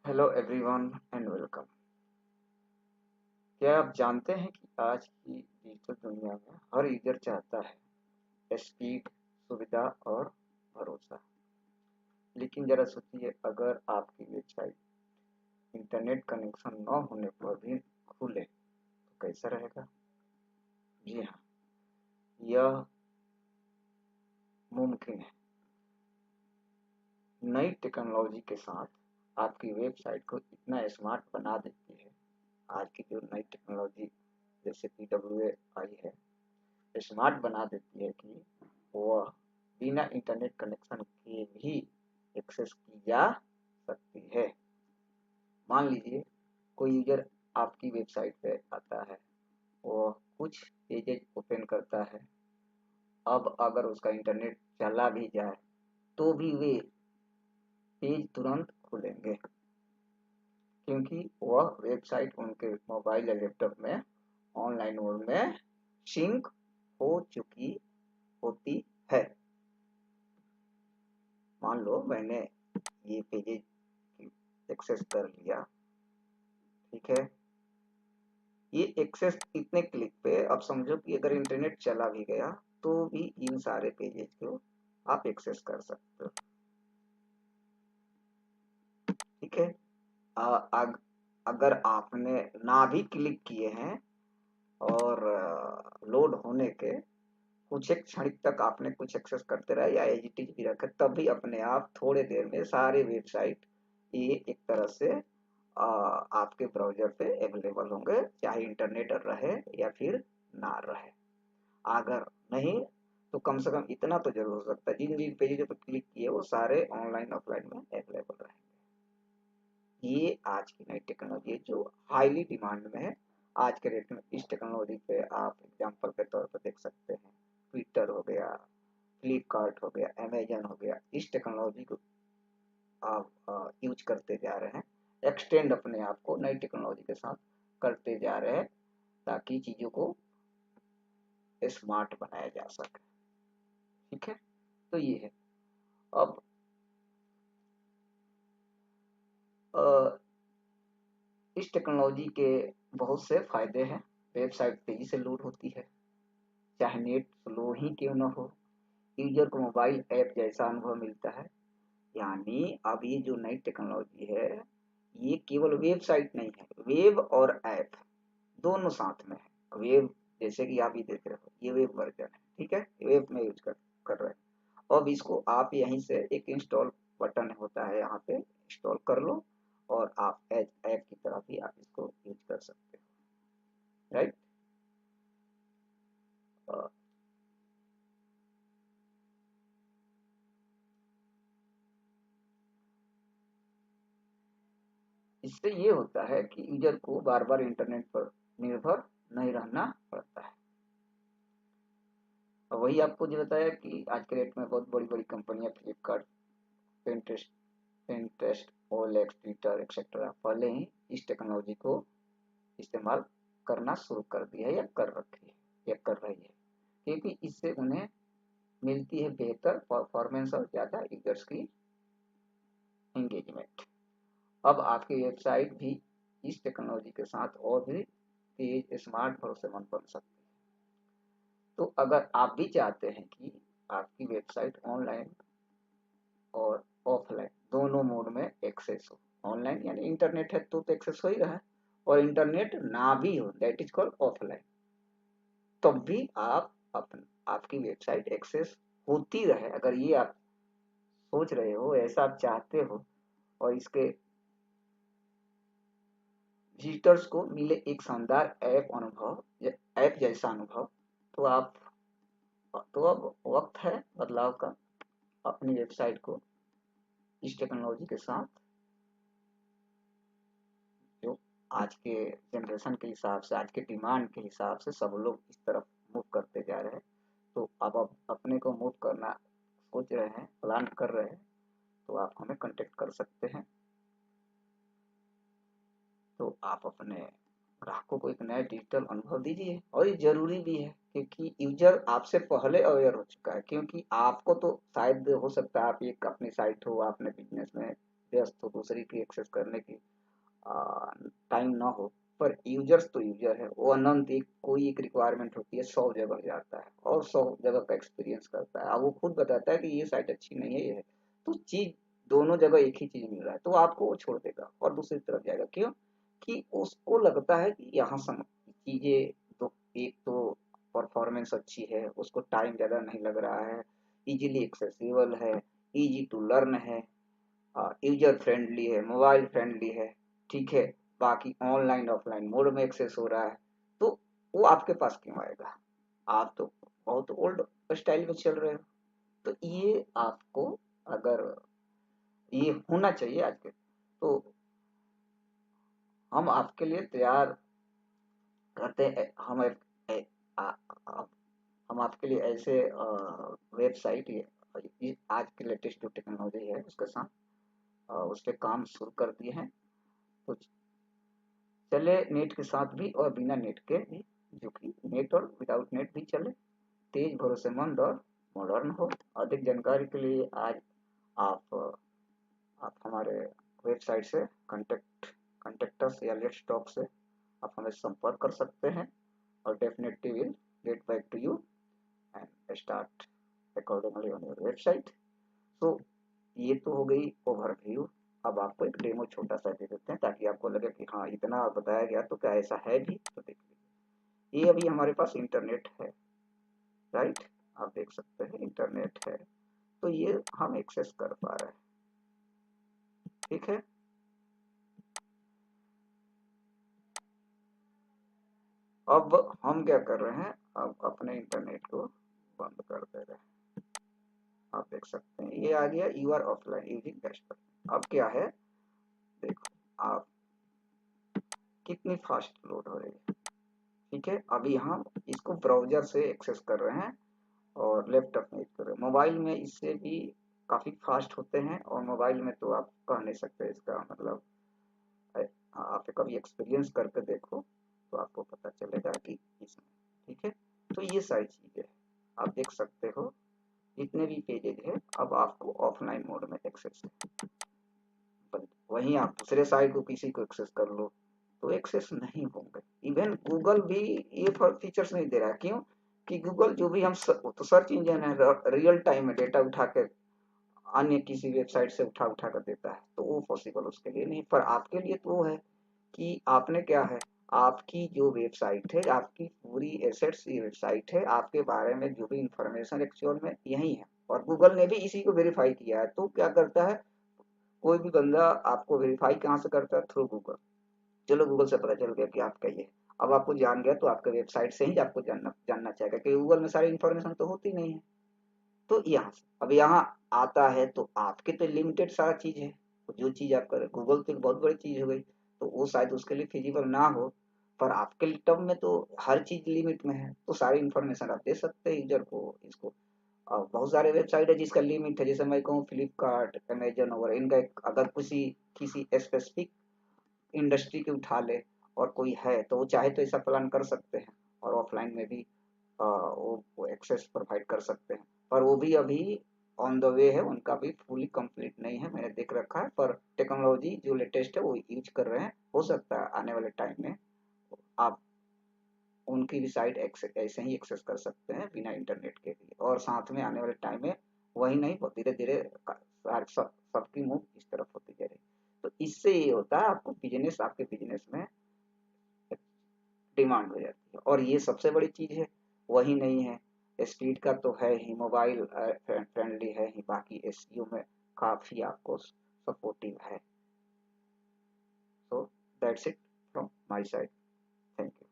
Hello everyone and welcome. क्या आप जानते हैं कि आज की डिजिटल दुनिया में हर यूजर चाहता है स्पीड, सुविधा और भरोसा। लेकिन जरा सोचिए, अगर आपकी वेबसाइट इंटरनेट कनेक्शन न होने पर भी खुले तो कैसा रहेगा? जी हाँ, यह मुमकिन है। नई टेक्नोलॉजी के साथ आपकी वेबसाइट को इतना स्मार्ट बना देती है। आज की जो नई टेक्नोलॉजी जैसे PWA आई है, स्मार्ट बना देती है कि वह बिना इंटरनेट कनेक्शन के भी एक्सेस की जा सकती है। मान लीजिए कोई यूजर आपकी वेबसाइट पे आता है, वह कुछ पेजेज ओपन करता है। अब अगर उसका इंटरनेट चला भी जाए तो भी वे पेज तुरंत खुलेंगे, क्योंकि वह वेबसाइट उनके मोबाइल या लैपटॉप में ऑनलाइन मोड में सिंक हो चुकी होती है। मान लो मैंने ये पेजेज एक्सेस कर लिया, ठीक है। ये एक्सेस इतने क्लिक पे अब समझो कि अगर इंटरनेट चला भी गया तो भी इन सारे पेजेज को आप एक्सेस कर सकते हो, ठीक है। अगर आपने ना भी क्लिक किए हैं और लोड होने के कुछ एक क्षण तक आपने कुछ एक्सेस करते रहे या एज इट इज भी रखे, तब भी अपने आप थोड़े देर में सारे वेबसाइट ये एक तरह से आपके ब्राउजर पे अवेलेबल होंगे, चाहे इंटरनेट रहे या फिर ना रहे। अगर नहीं तो कम से कम इतना तो जरूर हो सकता है, जिन जिन पेज पे क्लिक किए वो सारे ऑनलाइन ऑफलाइन में अवेलेबल रहेंगे। ये आज की नई टेक्नोलॉजी है जो हाईली डिमांड में है। आज के डेट में इस टेक्नोलॉजी पे आप एग्जांपल के तौर पर देख सकते हैं, ट्विटर हो गया, फ्लिपकार्ट हो गया, अमेजन हो गया। इस टेक्नोलॉजी को आप यूज करते जा रहे हैं, एक्सटेंड अपने आप को नई टेक्नोलॉजी के साथ करते जा रहे हैं, ताकि चीज़ों को स्मार्ट बनाया जा सके, ठीक है। तो ये है। अब अ, इस टेक्नोलॉजी के बहुत से फायदे हैं। वेबसाइट तेजी से लोड होती है, चाहे नेट स्लो ही क्यों न हो। यूजर को मोबाइल ऐप जैसा अनुभव मिलता है। यानी अब ये जो नई टेक्नोलॉजी है, ये केवल वेबसाइट नहीं है, वेब और ऐप दोनों साथ में है। वेब जैसे कि आप ही देख रहे हो, ये वेब वर्जन है, ठीक है, वेब में यूज कर रहे हैं। अब इसको आप यहीं से एक इंस्टॉल बटन होता है, यहाँ पे इंस्टॉल कर लो और आप एज ऐप की तरह भी आप इसको यूज कर सकते हो, राइट। इससे ये होता है कि यूजर को बार बार इंटरनेट पर निर्भर नहीं रहना पड़ता है। और वही आपको जो बताया कि आज के डेट में बहुत बड़ी बड़ी कंपनियां, Flipkart, pentest pentest, OLX, Twitter etcetera पहले ही इस टेक्नोलॉजी को इस्तेमाल करना शुरू कर दिया है या कर रखी है या कर रही है, क्योंकि इससे उन्हें मिलती है बेहतर परफॉर्मेंस और ज़्यादा यूजर्स की एंगेजमेंट। अब आपकी वेबसाइट भी इस टेक्नोलॉजी के साथ और भी तेज, स्मार्ट, भरोसेमंद बन सकती है। तो अगर आप भी चाहते हैं कि आपकी वेबसाइट ऑनलाइन और ऑफलाइन दोनों मोड में एक्सेस हो, ऑनलाइन यानी इंटरनेट है तो एक्सेस हो ही रहा है, और इंटरनेट ना भी हो, दैट इज कॉल्ड ऑफलाइन, तब भी आप अपन आपकी वेबसाइट एक्सेस होती रहे। अगर ये आप सोच रहे हो, ऐसा आप चाहते हो, और इसके विजिटर्स को मिले एक शानदार ऐप जैसा अनुभव, तो आप तो अब वक्त है बदलाव का। अपनी वेबसाइट को इस टेक्नोलॉजी के साथ, जो आज के जनरेशन के हिसाब से, आज के डिमांड के हिसाब से सब लोग इस तरफ मूव करते जा रहे हैं। तो अब अपने को मूव करना सोच रहे हैं, प्लान कर रहे हैं, तो आप हमें कांटेक्ट कर सकते हैं। तो आप अपने ग्राहकों को एक नया डिजिटल अनुभव दीजिए, और ये जरूरी भी है क्योंकि यूजर आपसे पहले अवेयर हो चुका है। क्योंकि आपको तो शायद हो सकता है आप एक अपनी साइट हो, आपने बिजनेस में व्यस्त हो, दूसरी की एक्सेस करने की टाइम ना हो, पर यूजर्स तो यूजर है, वो अनंत एक कोई एक रिक्वायरमेंट होती है 100 जगह जाता है और 100 जगह का एक्सपीरियंस करता है। अब वो खुद बताता है कि ये साइट अच्छी नहीं है, ये है, तो चीज दोनों जगह एक ही चीज मिल रहा है, तो आपको वो छोड़ देगा और दूसरी तरफ जाएगा। क्यों? कि उसको लगता है कि यहाँ सम चीजें तो, एक तो परफॉर्मेंस अच्छी है, उसको टाइम ज्यादा नहीं लग रहा है, इजीली एक्सेसिबल है, इजी टू लर्न है, यूजर फ्रेंडली है, मोबाइल फ्रेंडली है, ठीक है, बाकी ऑनलाइन ऑफलाइन मोड में एक्सेस हो रहा है, तो वो आपके पास क्यों आएगा? आप तो बहुत ओल्ड स्टाइल में चल रहे हो। तो ये आपको, अगर ये होना चाहिए आज के, तो हम आपके लिए तैयार रहते हैं। आ, आ, हम आपके लिए ऐसे वेबसाइट, ये आज के लेटेस्ट जो टेक्नोलॉजी है उसके साथ उस पर काम शुरू कर दिए हैं। तो चले नेट के साथ भी और बिना नेट के भी, जो कि नेट और विदाउट नेट भी चले, तेज, भरोसेमंद और मॉडर्न हो। अधिक जानकारी के लिए आज आप आप हमारे वेबसाइट से कंटेक्टर्स या लेट्स टॉक से आप हमें संपर्क कर सकते हैं, और definitely will get back to you and start accordingly on your website. तो ये तो हो गई ओवरव्यू। अब आपको एक डेमो छोटा सा दे देते हैं ताकि आपको लगे कि हाँ इतना बताया गया तो क्या ऐसा है भी, तो देख लीजिए। ये अभी हमारे पास इंटरनेट है, राइट? आप देख सकते हैं इंटरनेट है, तो ये हम एक्सेस कर पा रहे हैं, ठीक है। अब हम क्या कर रहे हैं, अब अपने इंटरनेट को बंद कर दे रहे हैं। आप देख सकते हैं ये आ गया, you are offline using dashboard. अब क्या है, देखो आप कितनी फास्ट लोड हो रही है, ठीक है। अभी हम इसको ब्राउजर से एक्सेस कर रहे हैं और लैपटॉप में कर रहे हैं। मोबाइल में इससे भी काफ़ी फास्ट होते हैं, और मोबाइल में तो आप कह नहीं सकते, इसका मतलब आप कभी एक्सपीरियंस करके देखो तो आपको पता चलेगा कि इसमें, ठीक है। तो ये सारी चीज़ें आप देख सकते हो, जितने भी पेजेज है अब आपको ऑफलाइन मोड में एक्सेस है। वहीं आप दूसरे साइट को किसी को एक्सेस कर लो तो एक्सेस नहीं होंगे। इवन गूगल भी ये फीचर्स नहीं दे रहा है। क्यों? कि गूगल जो भी हम तो सर्च इंजन है, रियल टाइम में डेटा उठा के अन्य किसी वेबसाइट से उठा उठा कर देता है, तो वो पॉसिबल उसके लिए नहीं। पर आपके लिए तो वो है कि आपने क्या है, आपकी जो वेबसाइट है, आपकी पूरी एसेट्स ये वेबसाइट है, आपके बारे में जो भी इंफॉर्मेशन एक्चुअल में यही है, और गूगल ने भी इसी को वेरीफाई किया है। तो क्या करता है, कोई भी बंदा आपको वेरीफाई कहाँ से करता है? Through Google. चलो गूगल से पता चल गया कि आपका ये, अब आपको जान गया तो आपके वेबसाइट से ही आपको जानना जानना चाहेगा, कि गूगल में सारी इन्फॉर्मेशन तो होती नहीं है। तो यहाँ से अब यहाँ आता है, तो आपके तो लिमिटेड सारा चीज है, जो चीज आप करें, गूगल तो एक बहुत बड़ी चीज हो गई, तो वो शायद उसके लिए फिजिबल ना हो, पर आपके टर्म में तो हर चीज लिमिट में है, तो सारी इन्फॉर्मेशन आप दे सकते हैं यूजर को, इसको। बहुत सारे वेबसाइट है जिसका लिमिट है, जैसे मैं कहूँ फ्लिपकार्ट, अमेजन वगैरह, इनका अगर किसी किसी स्पेसिफिक इंडस्ट्री के उठा ले और कोई है, तो वो चाहे तो ऐसा प्लान कर सकते हैं, और ऑफलाइन में भी वो एक्सेस प्रोवाइड कर सकते हैं। पर वो भी अभी ऑन द वे है, उनका भी फुली कंप्लीट नहीं है, मैंने देख रखा है। पर टेक्नोलॉजी जो लेटेस्ट है वो यूज कर रहे हैं, हो सकता है आने वाले टाइम में आप उनकी भी साइट ऐसे ही एक्सेस कर सकते हैं बिना इंटरनेट के भी। और साथ में आने वाले टाइम में वही नहीं, धीरे धीरे सबकी मूव इस तरफ होती जा रही है। तो इससे ये होता है, आपको बिजनेस, आपके बिजनेस में डिमांड हो जाती है, और ये सबसे बड़ी चीज है। वही नहीं है, स्पीड का तो है ही, मोबाइल फ्रेंडली है ही, बाकी एसईओ में काफी आपको सपोर्टिव है। So that's it from my side. Thank you.